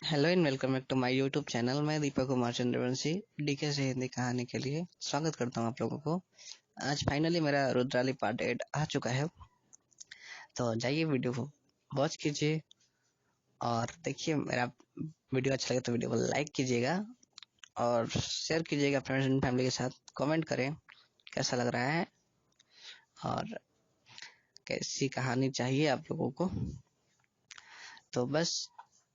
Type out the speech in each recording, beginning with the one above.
Hello and welcome back to my YouTube channel. मैं Deepak Kumar Chandravanshi DK से हिंदी कहानी के लिए स्वागत करता हूं आप लोगों को। आज फाइनली मेरा रुद्राली पार्ट 8 आ चुका है, तो जाइए वीडियो को वॉच कीजिए और देखिए। मेरा वीडियो अच्छा लगे तो वीडियो को लाइक कीजिएगा और शेयर कीजिएगा फ्रेंड्स एंड फैमिली के साथ। कमेंट करें कैसा लग रहा है और कैसी कहानी चाहिए आप लोगों को। तो बस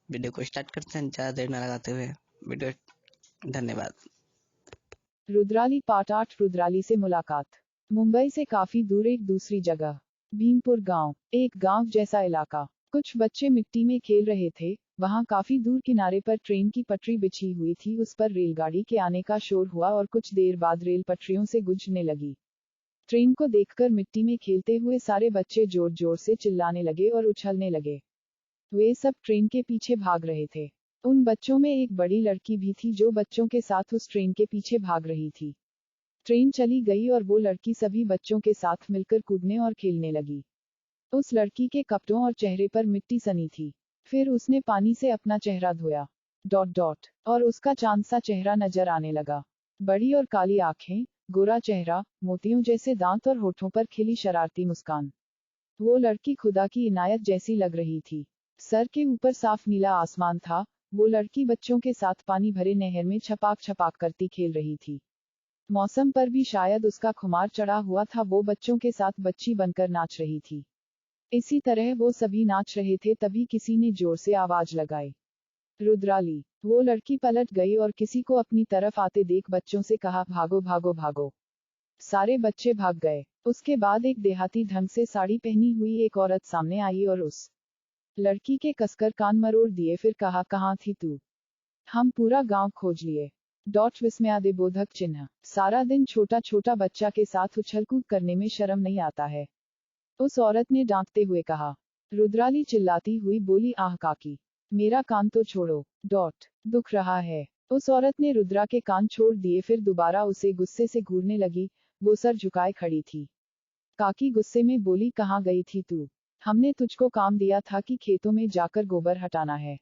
वीडियो को स्टार्ट करते हैं ज़्यादा देर न लगाते हुए। वीडियो धन्यवाद। रुद्राली पार्ट 8 रुद्राली से मुलाकात। मुंबई से काफी दूर एक दूसरी जगह, भीमपुर गांव, एक गांव जैसा इलाका। कुछ बच्चे मिट्टी में खेल रहे थे। वहां काफी दूर किनारे पर ट्रेन की पटरी बिछी हुई थी। उस पर रेलगाड़ी के आने का शोर हुआ और कुछ देर बाद रेल पटरियों से गुजरने लगी। ट्रेन को देखकर मिट्टी में खेलते हुए सारे बच्चे जोर जोर से चिल्लाने लगे और उछलने लगे। वे सब ट्रेन के पीछे भाग रहे थे। उन बच्चों में एक बड़ी लड़की भी थी जो बच्चों के साथ उस ट्रेन के पीछे भाग रही थी। ट्रेन चली गई और वो लड़की सभी बच्चों के साथ मिलकर कूदने और खेलने लगी। उस लड़की के कपड़ों और चेहरे पर मिट्टी सनी थी। फिर उसने पानी से अपना चेहरा धोया। डॉट डॉट और उसका चांद सा चेहरा नजर आने लगा। बड़ी और काली आंखें, गोरा चेहरा, मोतियों जैसे दांत और होठों पर खिली शरारती मुस्कान। वो लड़की खुदा की इनायत जैसी लग रही थी। सर के ऊपर साफ नीला आसमान था। वो लड़की बच्चों के साथ पानी भरे नहर में छपाक छपाक करती खेल रही थी। मौसम पर भी शायद उसका खुमार चढ़ा हुआ था। वो बच्चों के साथ बच्ची बनकर नाच रही थी। इसी तरह वो सभी नाच रहे थे, तभी किसी ने जोर से आवाज लगाई, रुद्राली। वो लड़की पलट गई और किसी को अपनी तरफ आते देख बच्चों से कहा, भागो भागो भागो। सारे बच्चे भाग गए। उसके बाद एक देहाती ढंग से साड़ी पहनी हुई एक औरत सामने आई और उस लड़की के कसकर कान मरोड़ दिए। फिर कहा, कहाँ थी तू? हम पूरा गांव खोज लिए। डॉट विस्मयादिबोधक चिन्ह। सारा दिन छोटा छोटा बच्चा के साथ उछलकूद करने में शर्म नहीं आता है? उस औरत ने डांटते हुए कहा। रुद्राली चिल्लाती हुई बोली, आह काकी, मेरा कान तो छोड़ो। डॉट दुख रहा है। उस औरत ने रुद्रा के कान छोड़ दिए। फिर दोबारा उसे गुस्से से घूरने लगी। वो सर झुकाए खड़ी थी। काकी गुस्से में बोली, कहाँ गई थी तू? हमने तुझको काम दिया था कि खेतों में जाकर गोबर हटाना है।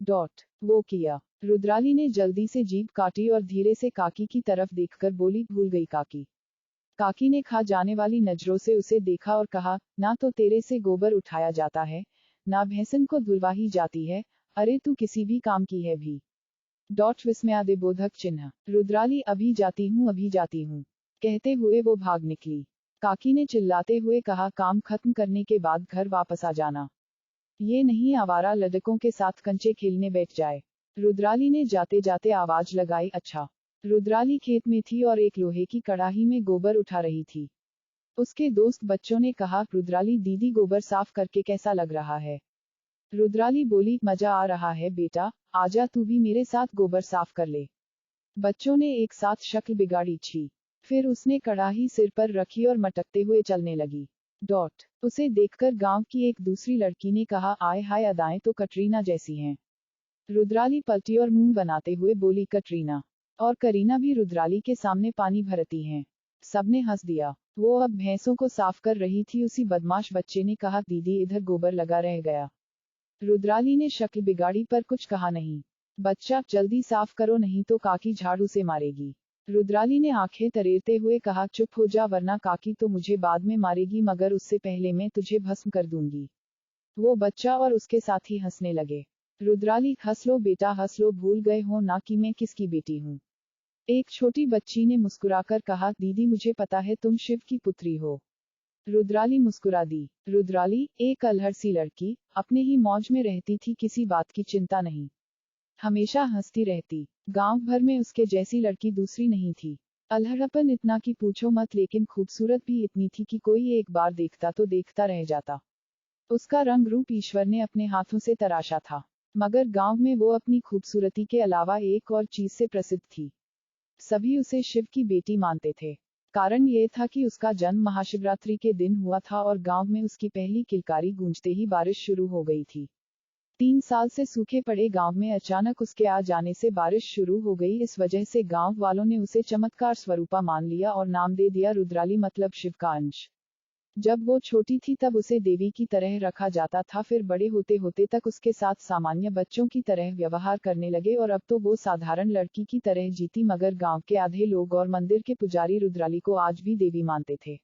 डॉट वो किया। रुद्राली ने जल्दी से जीभ काटी और धीरे से काकी की तरफ देखकर बोली, भूल गई काकी। काकी ने खा जाने वाली नजरों से उसे देखा और कहा, ना तो तेरे से गोबर उठाया जाता है, ना भैंसन को धुलवाही जाती है, अरे तू किसी भी काम की है भी? डॉट विस्मयादिबोधक चिन्ह। रुद्राली, अभी जाती हूँ अभी जाती हूँ, कहते हुए वो भाग निकली। काकी ने चिल्लाते हुए कहा, काम खत्म करने के बाद घर वापस आ जाना, ये नहीं आवारा लड़कों के साथ कंचे खेलने बैठ जाए। रुद्राली ने जाते जाते आवाज लगाई, अच्छा। रुद्राली खेत में थी और एक लोहे की कड़ाही में गोबर उठा रही थी। उसके दोस्त बच्चों ने कहा, रुद्राली दीदी गोबर साफ करके कैसा लग रहा है? रुद्राली बोली, मजा आ रहा है बेटा, आजा तू भी मेरे साथ गोबर साफ कर ले। बच्चों ने एक साथ शक्ल बिगाड़ी छी। फिर उसने कड़ाही सिर पर रखी और मटकते हुए चलने लगी। डॉट उसे देखकर गांव की एक दूसरी लड़की ने कहा, आय हाय, अदाएं तो कटरीना जैसी हैं। रुद्राली पलटी और मुंह बनाते हुए बोली, कटरीना और करीना भी रुद्राली के सामने पानी भरती हैं। सबने हंस दिया। वो अब भैंसों को साफ कर रही थी। उसी बदमाश बच्चे ने कहा, दीदी इधर गोबर लगा रह गया। रुद्राली ने शक्ल बिगाड़ी पर कुछ कहा नहीं। बच्चा, जल्दी साफ करो नहीं तो काकी झाड़ू से मारेगी। रुद्राली ने आंखें तरेरते हुए कहा, चुप हो जा वरना काकी तो मुझे बाद में मारेगी, मगर उससे पहले मैं तुझे भस्म कर दूंगी। वो बच्चा और उसके साथी हंसने लगे। रुद्राली, हंस लो बेटा हंस लो, भूल गए हो ना कि मैं किसकी बेटी हूँ? एक छोटी बच्ची ने मुस्कुराकर कहा, दीदी मुझे पता है तुम शिव की पुत्री हो। रुद्राली मुस्कुरा दी। रुद्राली, एक अल्हड़ सी लड़की, अपने ही मौज में रहती थी, किसी बात की चिंता नहीं, हमेशा हंसती रहती। गांव भर में उसके जैसी लड़की दूसरी नहीं थी। अल्हड़पन इतना कि पूछो मत, लेकिन खूबसूरत भी इतनी थी कि कोई एक बार देखता तो देखता रह जाता। उसका रंग रूप ईश्वर ने अपने हाथों से तराशा था। मगर गांव में वो अपनी खूबसूरती के अलावा एक और चीज से प्रसिद्ध थी। सभी उसे शिव की बेटी मानते थे। कारण ये था कि उसका जन्म महाशिवरात्रि के दिन हुआ था और गांव में उसकी पहली किलकारी गूंजते ही बारिश शुरू हो गई थी। 3 साल से सूखे पड़े गांव में अचानक उसके आ जाने से बारिश शुरू हो गई। इस वजह से गांव वालों ने उसे चमत्कार स्वरूपा मान लिया और नाम दे दिया रुद्राली, मतलब शिव का अंश। जब वो छोटी थी तब उसे देवी की तरह रखा जाता था, फिर बड़े होते होते तक उसके साथ सामान्य बच्चों की तरह व्यवहार करने लगे और अब तो वो साधारण लड़की की तरह जीती। मगर गांव के आधे लोग और मंदिर के पुजारी रुद्राली को आज भी देवी मानते थे,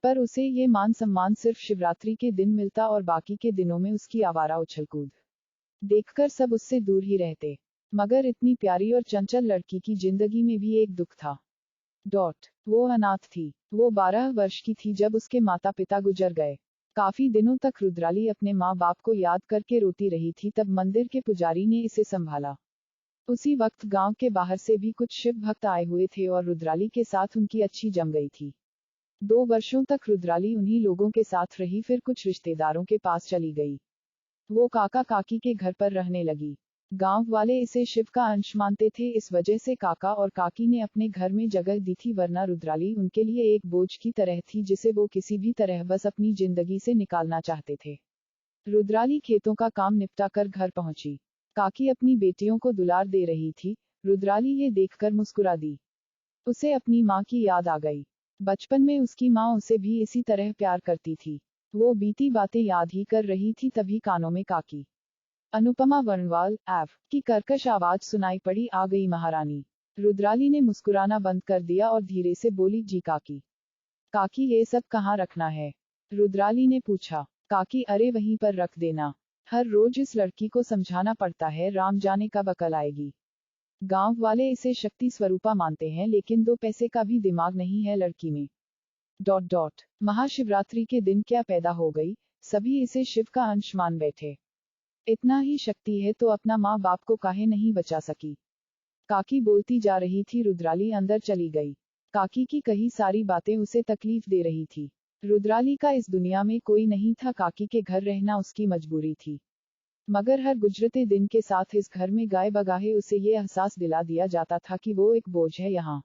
पर उसे ये मान सम्मान सिर्फ शिवरात्रि के दिन मिलता और बाकी के दिनों में उसकी आवारा उछलकूद देखकर सब उससे दूर ही रहते। मगर इतनी प्यारी और चंचल लड़की की जिंदगी में भी एक दुख था। वो अनाथ थी। वो 12 वर्ष की थी जब उसके माता पिता गुजर गए। काफी दिनों तक रुद्राली अपने माँ बाप को याद करके रोती रही थी। तब मंदिर के पुजारी ने इसे संभाला। उसी वक्त गांव के बाहर से भी कुछ शिव भक्त आए हुए थे और रुद्राली के साथ उनकी अच्छी जम गई थी। 2 वर्षों तक रुद्राली उन्हीं लोगों के साथ रही, फिर कुछ रिश्तेदारों के पास चली गई। वो काका काकी के घर पर रहने लगी। गांव वाले इसे शिव का अंश मानते थे, इस वजह से काका और काकी ने अपने घर में जगह दी थी, वरना रुद्राली उनके लिए एक बोझ की तरह थी जिसे वो किसी भी तरह बस अपनी जिंदगी से निकालना चाहते थे। रुद्राली खेतों का काम निपटा कर घर पहुंची। काकी अपनी बेटियों को दुलार दे रही थी। रुद्राली ये देखकर मुस्कुरा दी। उसे अपनी माँ की याद आ गई। बचपन में उसकी माँ उसे भी इसी तरह प्यार करती थी। वो बीती बातें याद ही कर रही थी, तभी कानों में काकी अनुपमा वर्णवाल एव की कर्कश आवाज सुनाई पड़ी। आ गई महारानी। रुद्राली ने मुस्कुराना बंद कर दिया और धीरे से बोली, जी काकी। काकी ये सब कहाँ रखना है? रुद्राली ने पूछा। काकी अरे वहीं पर रख देना। हर रोज इस लड़की को समझाना पड़ता है, राम जाने कब अकल आएगी। गांव वाले इसे शक्ति स्वरूपा मानते हैं, लेकिन 2 पैसे का भी दिमाग नहीं है लड़की में। महाशिवरात्रि के दिन क्या पैदा हो गई, सभी इसे शिव का अंश मान बैठे। इतना ही शक्ति है तो अपना माँ बाप को काहे नहीं बचा सकी? काकी बोलती जा रही थी। रुद्राली अंदर चली गई। काकी की कही सारी बातें उसे तकलीफ दे रही थी। रुद्राली का इस दुनिया में कोई नहीं था, काकी के घर रहना उसकी मजबूरी थी। मगर हर गुजरते दिन के साथ इस घर में गाए बगाहे उसे ये एहसास दिला दिया जाता था कि वो एक बोझ है यहाँ।